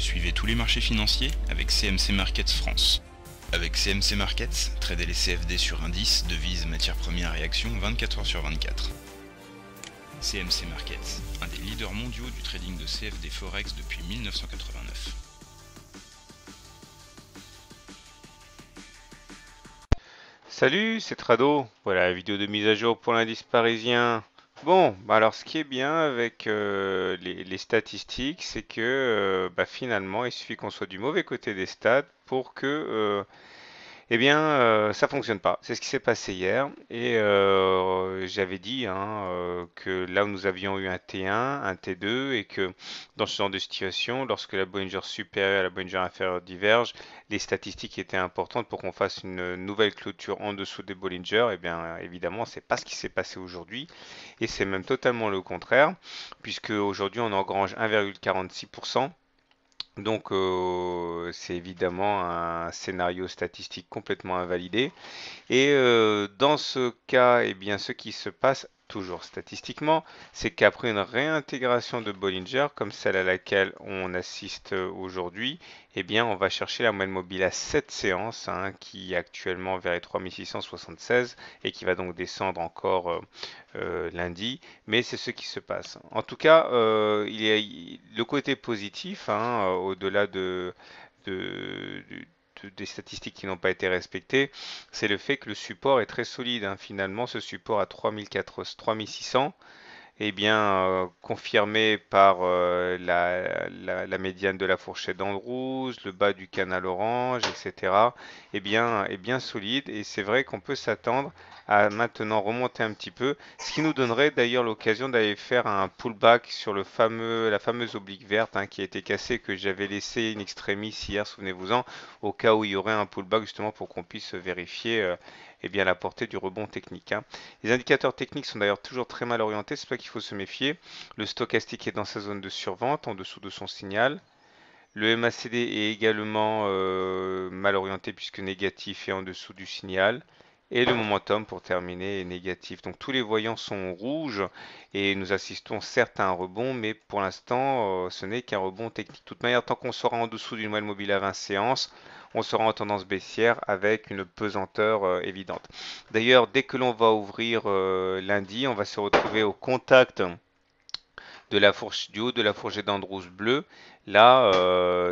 Suivez tous les marchés financiers avec CMC Markets France. Avec CMC Markets, tradez les CFD sur indices, devises, matières premières et actions 24 heures sur 24. CMC Markets, un des leaders mondiaux du trading de CFD Forex depuis 1989. Salut, c'est Trado. Voilà la vidéo de mise à jour pour l'indice parisien. Bon, alors ce qui est bien avec les statistiques, c'est que finalement, il suffit qu'on soit du mauvais côté des stats pour que ça fonctionne pas. C'est ce qui s'est passé hier. Et j'avais dit que là où nous avions eu un T1, un T2, et que dans ce genre de situation, lorsque la Bollinger supérieure et la Bollinger inférieure divergent, les statistiques étaient importantes pour qu'on fasse une nouvelle clôture en dessous des Bollinger. Et bien évidemment, c'est pas ce qui s'est passé aujourd'hui. Et c'est même totalement le contraire, puisque aujourd'hui on engrange 1,46%. Donc c'est évidemment un scénario statistique complètement invalidé. Et dans ce cas, eh bien, ce qui se passe, toujours statistiquement, c'est qu'après une réintégration de Bollinger, comme celle à laquelle on assiste aujourd'hui, eh bien, on va chercher la moyenne mobile à 7 séances, qui est actuellement vers les 3676 et qui va donc descendre encore lundi. Mais c'est ce qui se passe. En tout cas, il y a le côté positif, au-delà de- des statistiques qui n'ont pas été respectées, c'est le fait que le support est très solide. Finalement, ce support à 3600, eh bien, confirmé par la médiane de la fourchette d'Andrews, le bas du canal orange, etc., est bien solide. Et c'est vrai qu'on peut s'attendre à maintenant remonter un petit peu, ce qui nous donnerait d'ailleurs l'occasion d'aller faire un pullback sur la fameuse oblique verte, qui a été cassée, que j'avais laissé in extremis hier, souvenez-vous-en, au cas où il y aurait un pullback, justement pour qu'on puisse vérifier la portée du rebond technique. Les indicateurs techniques sont d'ailleurs toujours très mal orientés, c'est pour ça qu'il faut se méfier. Le stochastique est dans sa zone de survente, en dessous de son signal. Le MACD est également mal orienté puisque négatif et en dessous du signal. Et le momentum, pour terminer, est négatif. Donc tous les voyants sont rouges et nous assistons certes à un rebond, mais pour l'instant, ce n'est qu'un rebond technique. De toute manière, tant qu'on sera en dessous d'une moyenne mobile à 20 séances, on sera en tendance baissière avec une pesanteur évidente. D'ailleurs, dès que l'on va ouvrir lundi, on va se retrouver au contact de la fourche du haut de la fourchette d'Andrews bleue. Là,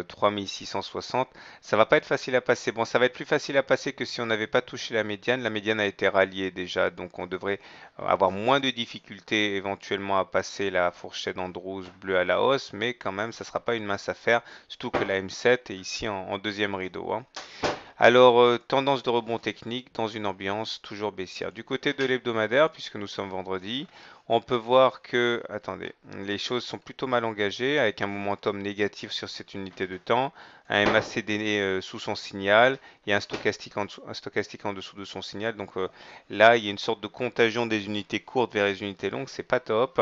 3660, ça va pas être facile à passer. Bon, ça va être plus facile à passer que si on n'avait pas touché la médiane. La médiane a été ralliée déjà, donc on devrait avoir moins de difficultés éventuellement à passer la fourchette d'Andrews bleue à la hausse, mais quand même, ça sera pas une mince affaire, surtout que la M7 est ici en deuxième rideau. Alors, tendance de rebond technique dans une ambiance toujours baissière. Du côté de l'hebdomadaire, puisque nous sommes vendredi, on peut voir que, attendez, les choses sont plutôt mal engagées, avec un momentum négatif sur cette unité de temps, un MACD sous son signal et un stochastique en dessous de son signal. Donc là, il y a une sorte de contagion des unités courtes vers les unités longues, c'est pas top.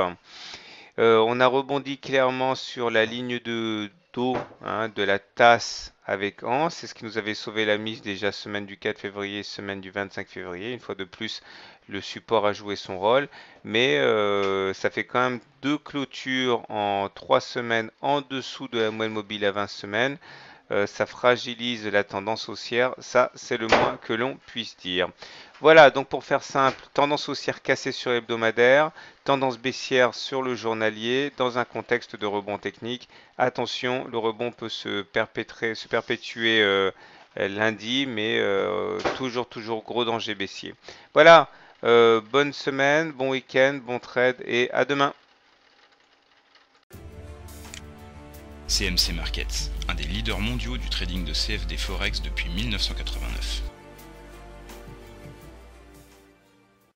On a rebondi clairement sur la ligne de dos, de la tasse avec Ans. C'est ce qui nous avait sauvé la mise déjà semaine du 4 février, semaine du 25 février. Une fois de plus, le support a joué son rôle. Mais ça fait quand même deux clôtures en 3 semaines en dessous de la moyenne mobile à 20 semaines. Ça fragilise la tendance haussière, ça c'est le moins que l'on puisse dire. Voilà, donc pour faire simple, tendance haussière cassée sur l'hebdomadaire, tendance baissière sur le journalier, dans un contexte de rebond technique. Attention, le rebond peut se perpétuer lundi, mais toujours gros danger baissier. Voilà, bonne semaine, bon week-end, bon trade et à demain. CMC Markets, un des leaders mondiaux du trading de CFD Forex depuis 1989.